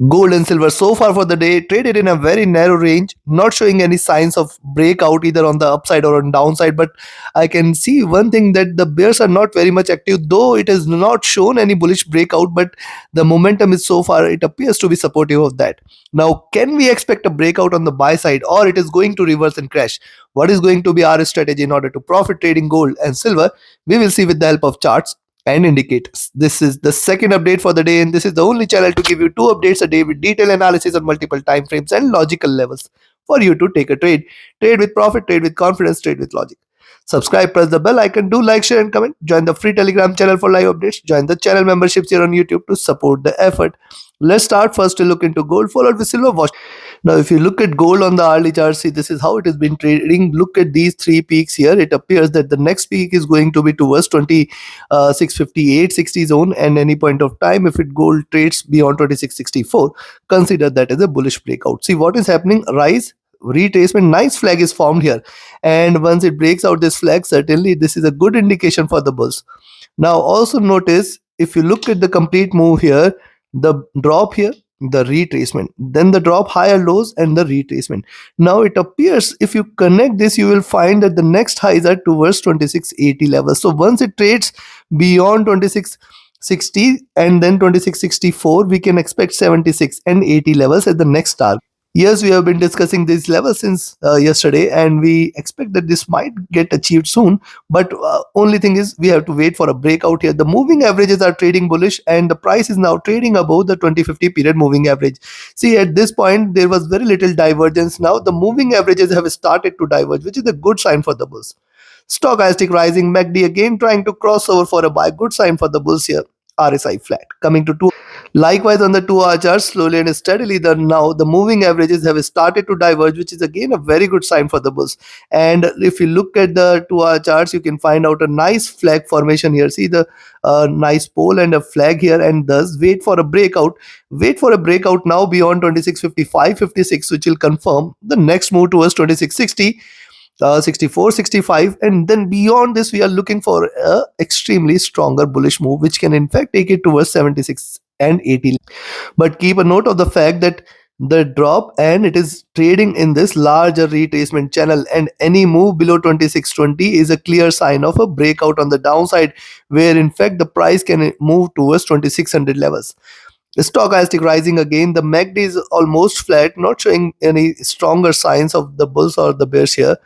Gold and silver so far for the day traded in a very narrow range, not showing any signs of breakout either on the upside or on downside. But I can see one thing, that the bears are not very much active, though it has not shown any bullish breakout, but the momentum is so far, it appears to be supportive of that. Now, can we expect a breakout on the buy side, or it is going to reverse and crash? What is going to be our strategy in order to profit trading gold and silver? We will see with the help of charts and indicators. This is the second update for the day, and this is the only channel to give you two updates a day with detailed analysis on multiple time frames and logical levels for you to take a trade. Trade with profit, trade with confidence, trade with logic. Subscribe, press the bell icon, do like, share, and comment. Join the free Telegram channel for live updates. Join the channel memberships here on YouTube to support the effort. Let's start first to look into gold, followed with silver. Watch. Now, if you look at gold on the hourly chart, see, this is how it has been trading. Look at these three peaks here. It appears that the next peak is going to be towards 2658-60 zone, and any point of time, if it gold trades beyond 2664, consider that as a bullish breakout. See what is happening. Rise, retracement, nice flag is formed here, and once it breaks out this flag, certainly this is a good indication for the bulls. Now also notice, if you look at the complete move here, the drop here, the retracement, then the drop, higher lows, and the retracement. Now it appears, if you connect this, you will find that the next highs are towards 2680 levels. So once it trades beyond 2660 and then 2664, we can expect 76 and 80 levels as the next target. Yes, we have been discussing these levels since yesterday, and we expect that this might get achieved soon. But only thing is, we have to wait for a breakout here. The moving averages are trading bullish, and the price is now trading above the 2050 period moving average. See, at this point, there was very little divergence. Now the moving averages have started to diverge, which is a good sign for the bulls. Stochastic rising, MACD again trying to cross over for a buy. Good sign for the bulls here. RSI flat. Coming to two. Likewise, on the 2-hour chart, slowly and steadily, now the moving averages have started to diverge, which is again a very good sign for the bulls. And if you look at the 2-hour charts, you can find out a nice flag formation here. See the nice pole and a flag here, and thus wait for a breakout. Wait for a breakout now beyond 2655-56, which will confirm the next move towards 2660. 64, 65, and then beyond this we are looking for a extremely stronger bullish move, which can in fact take it towards 76 and 80. But keep a note of the fact that the drop, and it is trading in this larger retracement channel, and any move below 2620 is a clear sign of a breakout on the downside, where in fact the price can move towards 2600 levels. The stochastic rising again, the MACD is almost flat, not showing any stronger signs of the bulls or the bears here.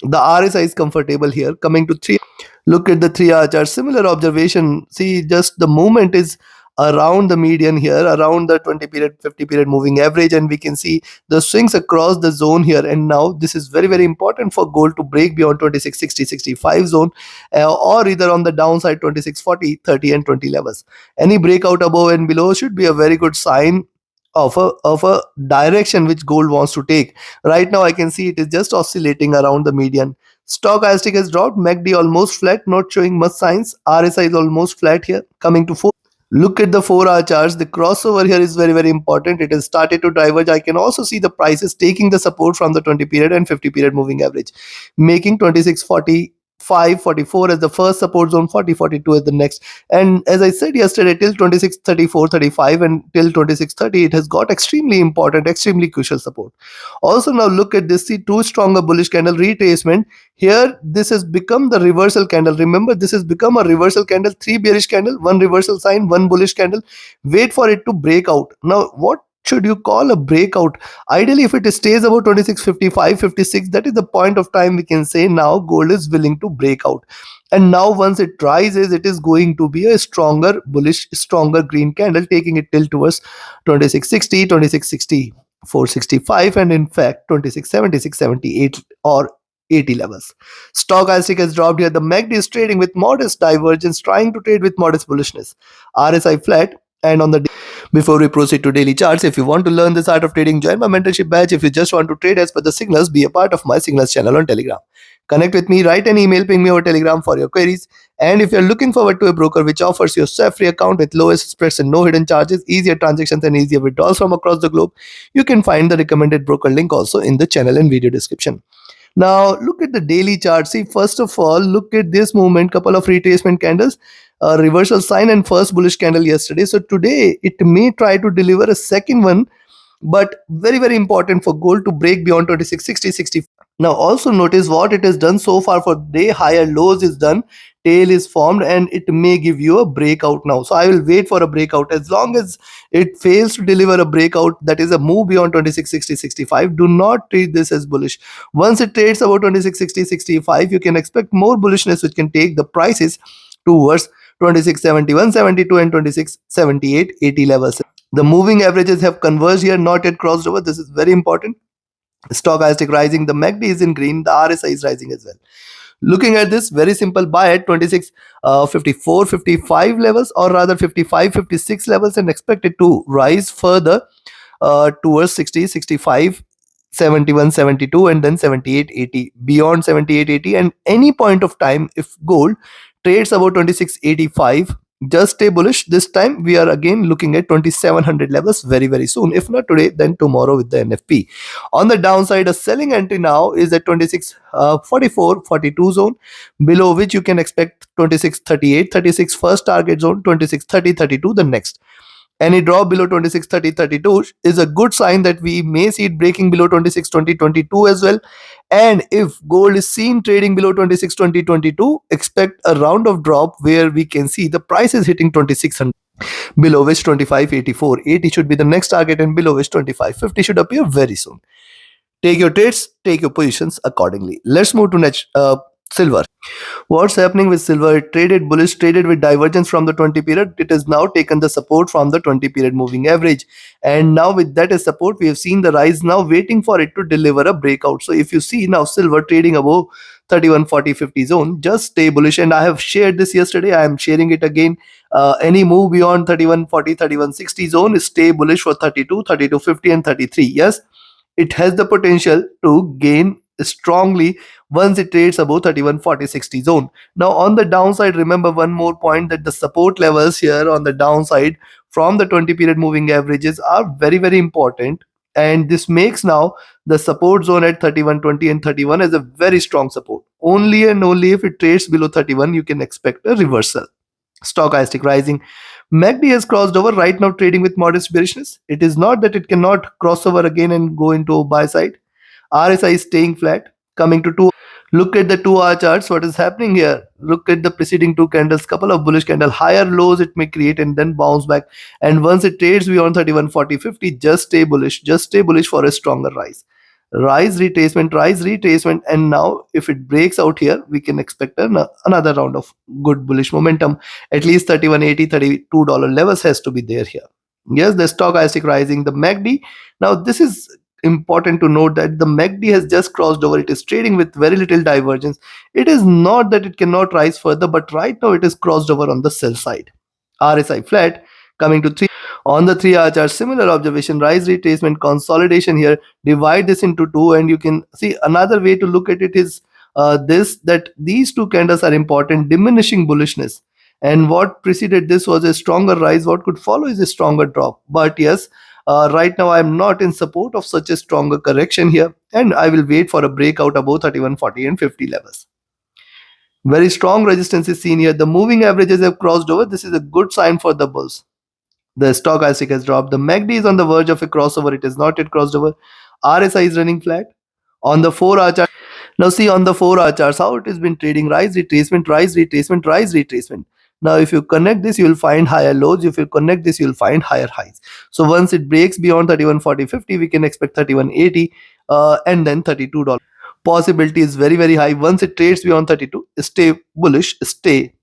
The RSI is comfortable here. Coming to 3, look at the 3-hour chart, similar observation. See, just the movement is around the median here, around the 20 period 50 period moving average, and we can see the swings across the zone here. And now this is very, very important for gold to break beyond 2660-65 zone, or either on the downside 2640, 30 and 20 levels. Any breakout above and below should be a very good sign of a direction which gold wants to take. Right now I can see it is just oscillating around the median. Stochastic has dropped, MACD almost flat, not showing much signs. RSI is almost flat here. Coming to 4, look at the 4-hour charts. The crossover here is very, very important. It has started to diverge. I can also see the prices taking the support from the 20 period and 50 period moving average, making 2640 44 as the first support zone, 40-42 as the next. And as I said yesterday, till 2634-35 and till 2630, it has got extremely important, extremely crucial support. Also now look at this, see, two stronger bullish candle retracement here. This has become the reversal candle. Remember, this has become a reversal candle, 3 bearish candle, 1 reversal sign, 1 bullish candle. Wait for it to break out. Now what should you call a breakout? Ideally, if it stays above 2655-56, that is the point of time we can say now gold is willing to break out. And now once it rises, it is going to be a stronger bullish, stronger green candle, taking it till towards 2660, 2660, 465, and in fact 2676, 78 or 80 levels. Stochastic has dropped here. The MACD is trading with modest divergence, trying to trade with modest bullishness. RSI flat. And on the before we proceed to daily charts, if you want to learn this art of trading, join my mentorship batch. If you just want to trade as per the signals, be a part of my signals channel on Telegram. Connect with me, write an email, ping me over Telegram for your queries. And if you're looking forward to a broker which offers you a SEBI-free account with lowest spreads and no hidden charges, easier transactions and easier withdrawals from across the globe, you can find the recommended broker link also in the channel and video description. Now look at the daily chart. See, first of all, look at this movement, couple of retracement candles, a reversal sign and first bullish candle yesterday. So today it may try to deliver a second one, but very very important for gold to break beyond 2660. Now also notice what it has done so far. For day, higher lows is done, tail is formed, and it may give you a breakout now. So I will wait for a breakout. As long as it fails to deliver a breakout, that is a move beyond 2660-65, do not treat this as bullish. Once it trades about 2660-65, you can expect more bullishness, which can take the prices towards 2671-72 and 2678-80 levels. The moving averages have converged here, not yet crossed over. This is very important. Stochastic rising, the MACD is in green, the RSI is rising as well. Looking at this, very simple, buy at 26 54 55 levels, or rather 55 56 levels, and expect it to rise further towards 60 65 71 72 and then 78 80, beyond 78 80. And any point of time, if gold trades about 2685, just stay bullish. This time we are again looking at 2700 levels very very soon. If not today, then tomorrow with the NFP. On the downside, a selling entry now is at 26 44 42 zone, below which you can expect 26 38 36 first target zone, 26 30 32 the next. Any drop below 26 30 32 is a good sign that we may see it breaking below 26 20 22 as well. And if gold is seen trading below 26 20 22, expect a round of drop where we can see the price is hitting 2600, below which 2584 80 should be the next target, and below which 2550 should appear very soon. Take your trades, take your positions accordingly. Let's move to next silver. What's happening with silver? It traded bullish, traded with divergence from the 20 period. It has now taken the support from the 20 period moving average. And now with that as support, we have seen the rise now waiting for it to deliver a breakout. So if you see now silver trading above 31 40 50 zone, just stay bullish. And I have shared this yesterday. I am sharing it again. Any move beyond 31 40 31 60 zone, stay bullish for 32 32 50 and 33. Yes, it has the potential to gain strongly once it trades above 31 40 60 zone. Now on the downside, remember one more point, that the support levels here on the downside from the 20 period moving averages are very very important, and this makes now the support zone at 31 20 and 31 as a very strong support. Only and only if it trades below 31 you can expect a reversal. Stochastic rising, MACD has crossed over, right now trading with modest bearishness. It is not that it cannot cross over again and go into a buy side. RSI is staying flat. Coming to 2, look at the 2-hour charts. What is happening here? Look at the preceding two candles, couple of bullish candle, higher lows it may create and then bounce back. And once it trades beyond 31 40 50, just stay bullish. Just stay bullish for a stronger rise. Rise retracement, and now if it breaks out here, we can expect another round of good bullish momentum. At least 31.80 $32 levels has to be there here. Yes, the stochastic rising, the MACD. Now this is important to note that the MACD has just crossed over. It is trading with very little divergence. It is not that it cannot rise further, but right now it is crossed over on the sell side. RSI flat. Coming to 3, on the 3-hour chart, similar observation, rise retracement, consolidation here. Divide this into two and you can see another way to look at it is this, that these two candles are important, diminishing bullishness. And what preceded this was a stronger rise. What could follow is a stronger drop. But yes, right now I am not in support of such a stronger correction here, and I will wait for a breakout above 31 40 and 50 levels. Very strong resistance is seen here. The moving averages have crossed over. This is a good sign for the bulls. The stochastic has dropped. The MACD is on the verge of a crossover. It is not yet crossed over. RSI is running flat. On the 4-hour chart, now see on the 4-hour charts how it has been trading. Rise retracement, rise retracement, rise retracement. Now if you connect this, you will find higher lows. If you connect this, you will find higher highs. So once it breaks beyond 31 40 50, we can expect 31.80 and then $32. Possibility is very very high. Once it trades beyond 32, stay bullish, stay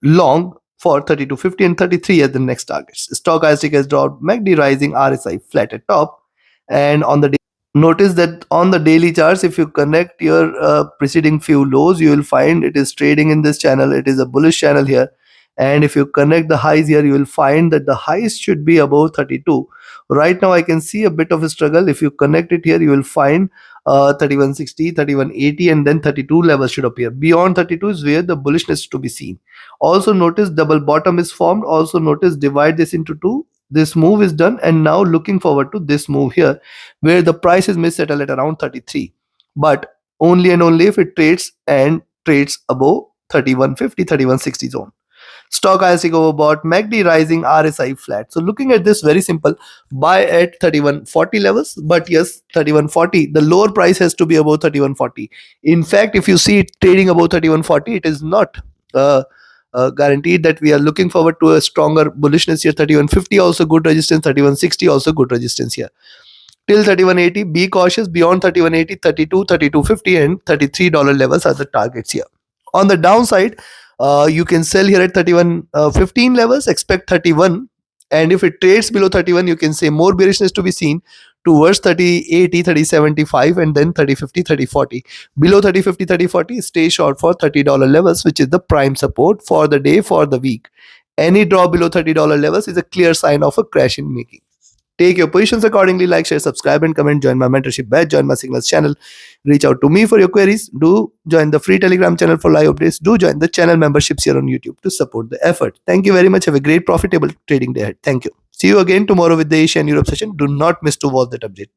long for 32 50 and 33 as the next targets. Stochastic has dropped, MACD rising, RSI flat at top. And on the notice that on the daily charts, if you connect your preceding few lows, you will find it is trading in this channel. It is a bullish channel here. And if you connect the highs here, you will find that the highs should be above 32. Right now I can see a bit of a struggle. If you connect it here, you will find 3160 3180 and then 32 levels should appear. Beyond 32 is where the bullishness is to be seen. Also notice double bottom is formed. Also notice divide this into two. This move is done, and now looking forward to this move here where the prices may settle at around 33. But only and only if it trades above 3150, 3160 zone. Stock IC overbought, MACD rising, RSI flat. So looking at this, very simple. Buy at 3140 levels, but yes, 3140. The lower price has to be above 3140. In fact, if you see it trading above 3140, it is not guaranteed that we are looking forward to a stronger bullishness here. 3150 also good resistance, 3160 also good resistance here. Till 3180, be cautious. Beyond 3180, 32, 3250 and $33 levels are the targets here. On the downside, you can sell here at 31.15 levels, expect 31, and if it trades below 31, you can say more bearishness to be seen towards 3080, 3075 and then 3050, 3040. Below 3050, 3040, stay short for $30 levels, which is the prime support for the day, for the week. Any drop below $30 levels is a clear sign of a crash in making. Take your positions accordingly. Like, share, subscribe and comment. Join my mentorship batch. Join my signals channel. Reach out to me for your queries. Do join the free Telegram channel for live updates. Do join the channel memberships here on YouTube to support the effort. Thank you very much. Have a great profitable trading day ahead. Thank you. See you again tomorrow with the Asia and Europe session. Do not miss to watch that update.